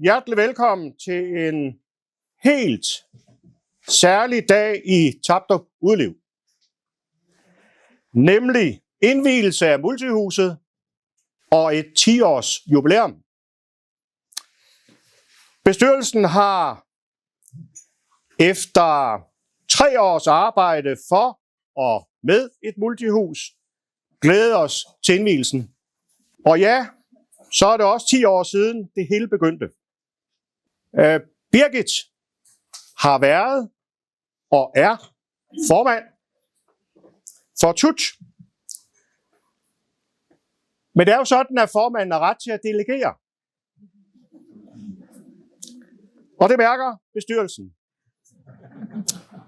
hjertelig velkommen til en helt særlig dag i Tapdrup Udeliv. Nemlig indvielse af multihuset og et 10-års jubilæum. Bestyrelsen har efter 3 års arbejde for og med et multihus glædet os til indvielsen. Og ja, så er det også 10 år siden det hele begyndte. Birgit har været og er formand for TUT. Men det er jo sådan, at formanden har ret til at delegere. Og det mærker bestyrelsen.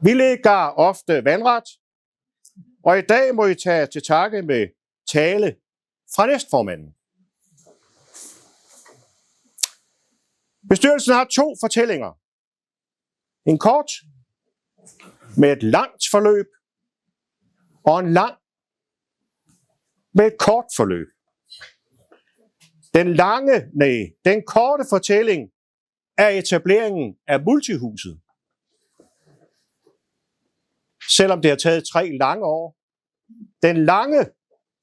Vi lægger ofte vandret, og i dag må I tage til takke med tale fra næstformanden. Bestyrelsen har 2 fortællinger. En kort med et langt forløb, og en lang med et kort forløb. Den korte fortælling er etableringen af multihuset. Selvom det har taget 3 lange år. Den lange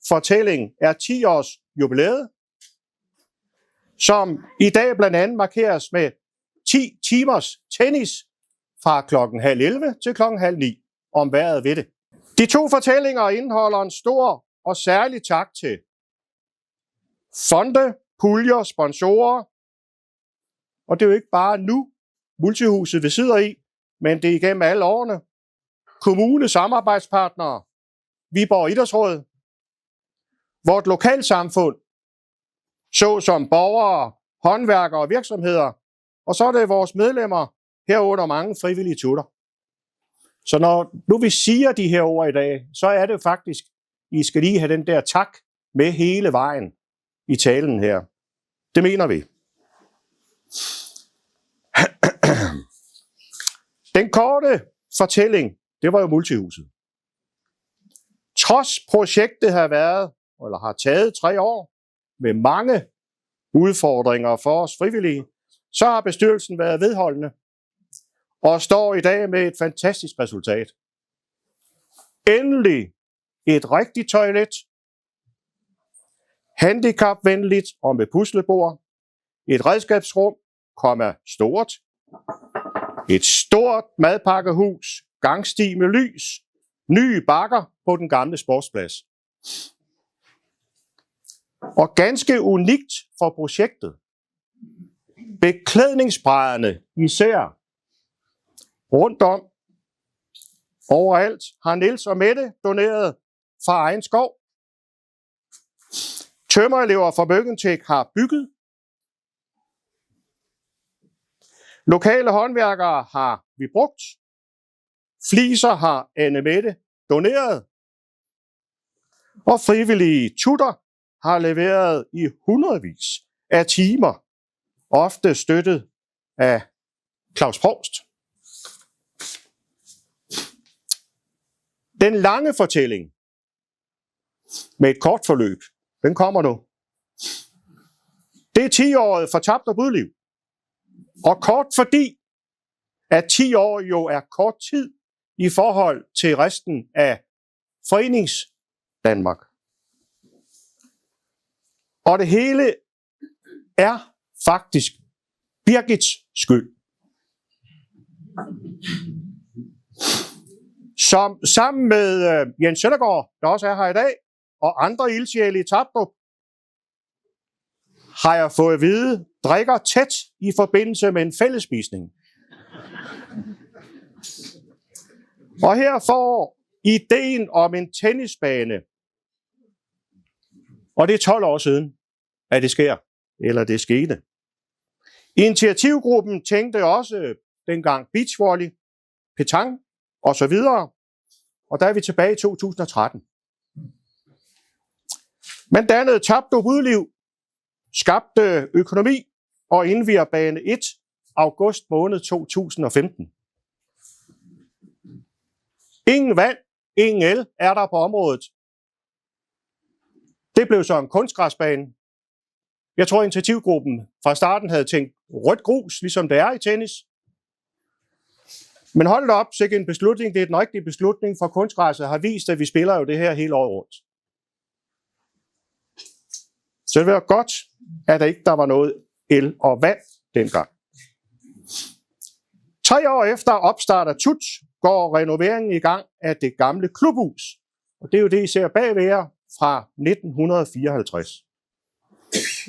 fortælling er 10 års jubilæet, som i dag blandt andet markeres med 10 timers tennis fra klokken 10:30 til klokken 9:30 om vejret ved det. De 2 fortællinger indeholder en stor og særlig tak til fonde, puljer, sponsorer. Og det er jo ikke bare nu multihuset vi sidder i, men det er igennem alle årene. Kommune, samarbejdspartnere, Viborg Idrætsråd, vort lokalsamfund, såsom borgere, håndværkere og virksomheder, og så er det vores medlemmer, herunder mange frivillige tutter. Så når nu vi siger de her ord i dag, så er det faktisk, I skal lige have den der tak med hele vejen i talen her. Det mener vi. Den korte fortælling, det var jo multihuset. Trods projektet har taget 3 år, med mange udfordringer for os frivillige, så har bestyrelsen været vedholdende og står i dag med et fantastisk resultat. Endelig et rigtigt toilet, handicapvenligt og med puslebord, et redskabsrum, stort, et stort madpakkehus, gangsti med lys, nye bakker på den gamle sportsplads. Og ganske unikt for projektet, beklædningsbrædderne især rundt om, overalt, har Niels og Mette doneret fra egen skov. Tømmerelever fra Møgentek har bygget. Lokale håndværkere har vi brugt. Fliser har Anne Mette doneret. Og frivillige tutter har leveret i hundredvis af timer, ofte støttet af Claus Provst. Den lange fortælling med et kort forløb, den kommer nu. Det er 10-året for Tapdrup Udeliv. Og kort fordi, at 10 år jo er kort tid i forhold til resten af Forenings Danmark. Og det hele er faktisk Birgits skyld. Som sammen med Jens Søndergaard, der også er her i dag, og andre ildsjæle i Tapdrup, har jeg fået at vide, drikker tæt i forbindelse med en fællesspisning. Og her får ideen om en tennisbane, og det er 12 år siden, at det sker, eller det skete. Initiativgruppen tænkte også dengang beachvolley, petang og så videre, og der er vi tilbage i 2013. Man dannede Tapdrup Udeliv, skabte økonomi og indvier bane 1 august måned 2015. Ingen vand, ingen el er der på området. Det blev så en kunstgræsbane. Jeg tror, initiativgruppen fra starten havde tænkt rødt grus, ligesom det er i tennis. Men hold da op, sikke en beslutning. Det er den rigtige beslutning, for kunstgræsset har vist, at vi spiller jo det her hele året rundt. Så det var godt, at der var noget el og vand dengang. 3 år efter opstart af TUT går renoveringen i gang af det gamle klubhus. Og det er jo det, I ser bagved jer fra 1954.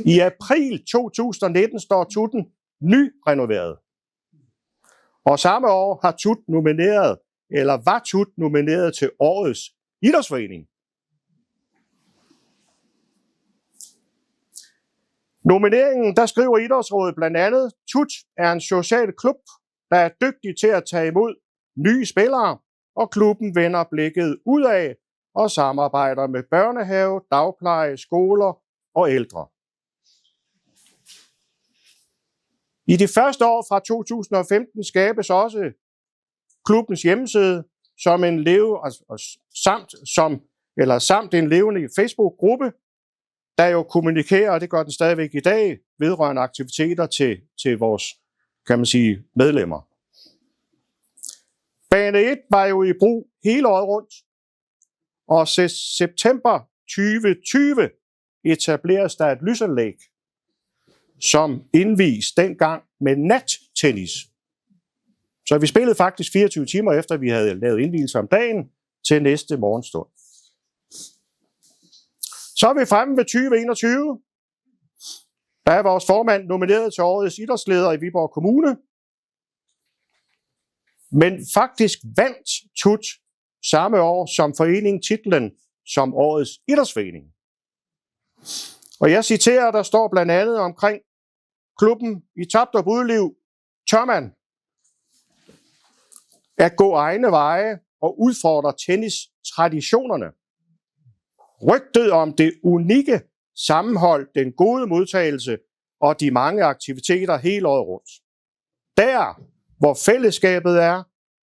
I april 2019 står TUT'en nyrenoveret. Og samme år har TUT nomineret, eller var TUT nomineret til årets idrætsforening. Nomineringen, der skriver Idrætsrådet blandt andet, TUT er en social klub, der er dygtig til at tage imod nye spillere, og klubben vender blikket udad og samarbejder med børnehave, dagpleje, skoler og ældre. I de første år fra 2015 skabes også klubbens hjemmeside som en samt en levende Facebook-gruppe, der jo kommunikerer, og det gør den stadigvæk i dag, vedrørende aktiviteter til vores, kan man sige, medlemmer. Bane 1 var jo i brug hele året rundt, og til september 2020 etableres der et lysanlæg, som indvies dengang med nattennis. Så vi spillede faktisk 24 timer efter, vi havde lavet indvielse om dagen til næste morgenstund. Så er vi fremme ved 2021. Der er vores formand nomineret til årets idrætsleder i Viborg Kommune. Men faktisk vandt TUT samme år som forening titlen som årets idrætsforening. Og jeg citerer, der står blandt andet omkring klubben i Tapdrup Udeliv, tør man at gå egne veje og udfordre tennis-traditionerne. Rygtet om det unikke sammenhold, den gode modtagelse og de mange aktiviteter hele året rundt. Der, hvor fællesskabet er,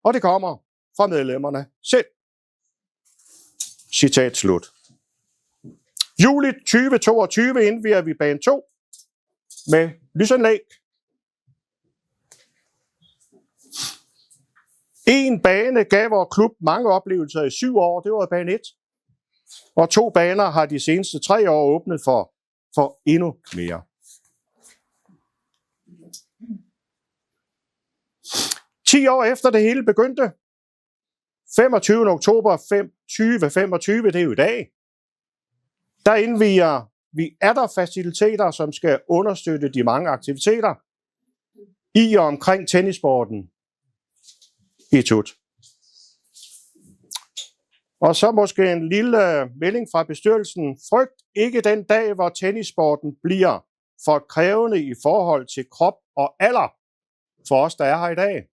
og det kommer fra medlemmerne selv. Citat slut. Juli 2022 indvier vi bane 2 med lysanlæg. En bane gav vores klub mange oplevelser i 7 år, det var bane 1. Og 2 baner har de seneste 3 år åbnet for endnu mere. 10 år efter det hele begyndte, 25. oktober 2025, det er jo i dag, der indvier vi faciliteter, som skal understøtte de mange aktiviteter i og omkring tennissporten i TUT. Og så måske en lille melding fra bestyrelsen. Frygt ikke den dag, hvor tennissporten bliver for krævende i forhold til krop og alder for os, der er her i dag.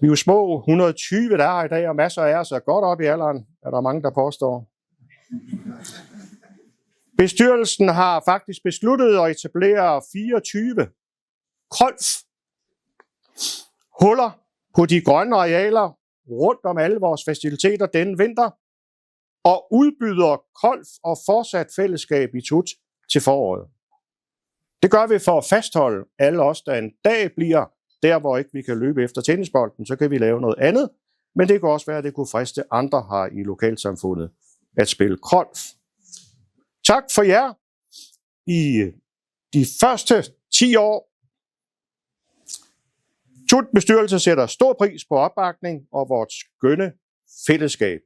Vi er jo små 120, der er her i dag, og masser af os er godt op i alderen, er der mange, der påstår. Bestyrelsen har faktisk besluttet at etablere 24 huller på de grønne arealer rundt om alle vores faciliteter denne vinter, og udbyder golf og fortsat fællesskab i TUT til foråret. Det gør vi for at fastholde alle os, der en dag bliver der, hvor ikke vi kan løbe efter tennisbolden, så kan vi lave noget andet, men det kan også være, at det kunne friste andre her i lokalsamfundet at spille golf. Tak for jer i de første 10 år. TUT-bestyrelsen sætter stor pris på opbakning og vores skønne fællesskab.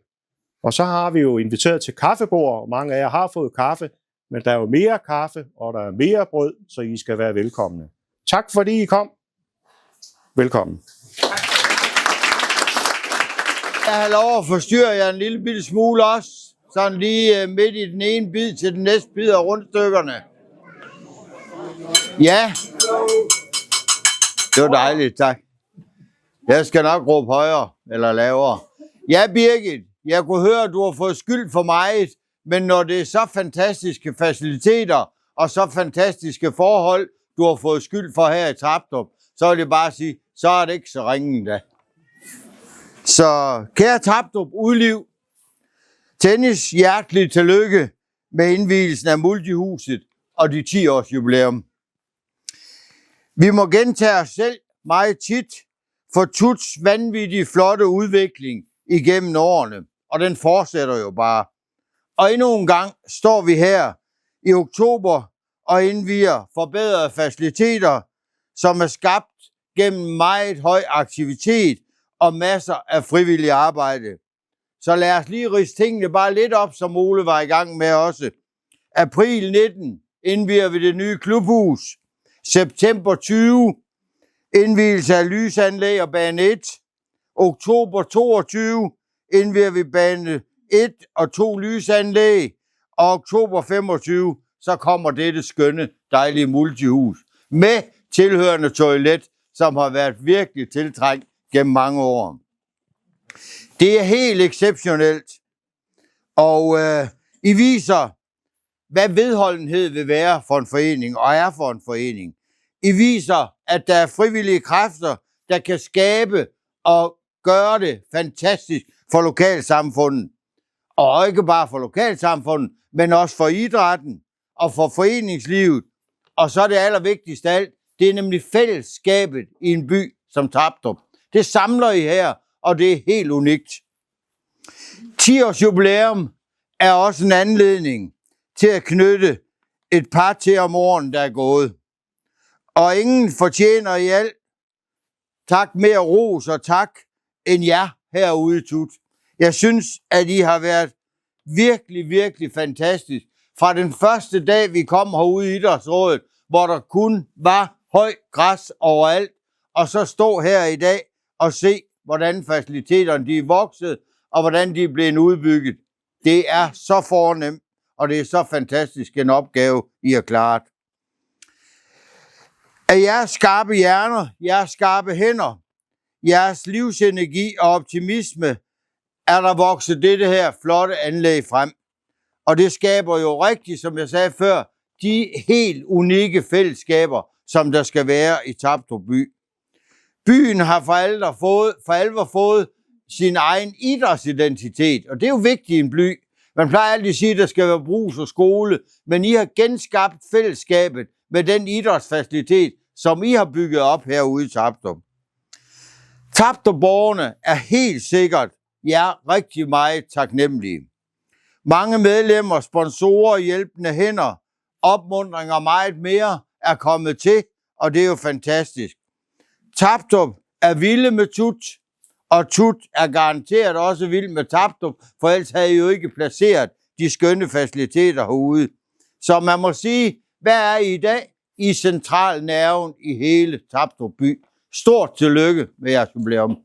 Og så har vi jo inviteret til kaffebord, og mange af jer har fået kaffe, men der er jo mere kaffe, og der er mere brød, så I skal være velkomne. Tak fordi I kom. Velkommen. Jeg har lov at forstyrre jer en lille bitte smule også. Sådan lige midt i den ene bid til den næste bid af rundstykkerne. Ja. Det var dejligt, tak. Jeg skal nok råbe højere eller lavere. Ja, Birgit, jeg kunne høre, at du har fået skyld for meget, men når det er så fantastiske faciliteter og så fantastiske forhold, du har fået skyld for her i Tapdrup, så vil jeg bare sige, så er det ikke så ringe da. Så kære Tapdrup Udeliv, tennis, hjertelig tillykke med indvielsen af multihuset og de 10 års jubilæum. Vi må gentage os selv meget tit for Tuts vanvittige flotte udvikling igennem årene, og den fortsætter jo bare. Og endnu en gang står vi her i oktober og indvier forbedrede faciliteter, som er skabt gennem meget høj aktivitet og masser af frivillig arbejde. Så lad os lige ridse tingene bare lidt op, som Ole var i gang med også. April 19 indvier vi det nye klubhus. September 20 indvielse af lysanlæg og bane 1. Oktober 22 indvier vi bane 1 og 2 lysanlæg. Og oktober 25 så kommer dette skønne, dejlige multihus med tilhørende toilet, som har været virkelig tiltrængt gennem mange år. Det er helt exceptionelt, og I viser, hvad vedholdenhed vil være for en forening, og er for en forening. I viser, at der er frivillige kræfter, der kan skabe og gøre det fantastisk for lokalsamfundet. Og ikke bare for lokalsamfundet, men også for idrætten og for foreningslivet. Og så er det allervigtigste af alt, det er nemlig fællesskabet i en by som Tapdrup. Det samler I her, og det er helt unikt. 10 års jubilæum er også en anledning til at knytte et par til om årene, der er gået. Og ingen fortjener i alt tak mere ros og tak end jer herude i Tut. Jeg synes, at I har været virkelig, virkelig fantastisk. Fra den første dag, vi kom herude i Idrætsrådet, hvor der kun var højt græs overalt, og så stå her i dag og se, hvordan faciliteterne de er vokset, og hvordan de er blevet udbygget. Det er så fornemt, og det er så fantastisk en opgave, I har klaret. Af jeres skarpe hjerner, jeres skarpe hænder, jeres livsenergi og optimisme, er der vokset dette her flotte anlæg frem. Og det skaber jo rigtigt, som jeg sagde før, de helt unikke fællesskaber, som der skal være i Tapdrup by. Byen har for alvor fået sin egen idrætsidentitet, og det er jo vigtigt i en by. Man plejer altid at sige, at der skal være brug og skole, men I har genskabt fællesskabet med den idrætsfacilitet, som I har bygget op herude i Tapdrup. Tapdrup-borgerne er helt sikkert jer rigtig meget taknemmelige. Mange medlemmer, sponsorer, hjælpende hænder, opmuntring og meget mere er kommet til, og det er jo fantastisk. Tapdrup er vilde med Tut, og Tut er garanteret også vild med Tapdrup, for ellers havde I jo ikke placeret de skønne faciliteter herude. Så man må sige, hvad er I i dag? I centralnerven i hele Tapdrup by. Stort tillykke med jeres jubilæum.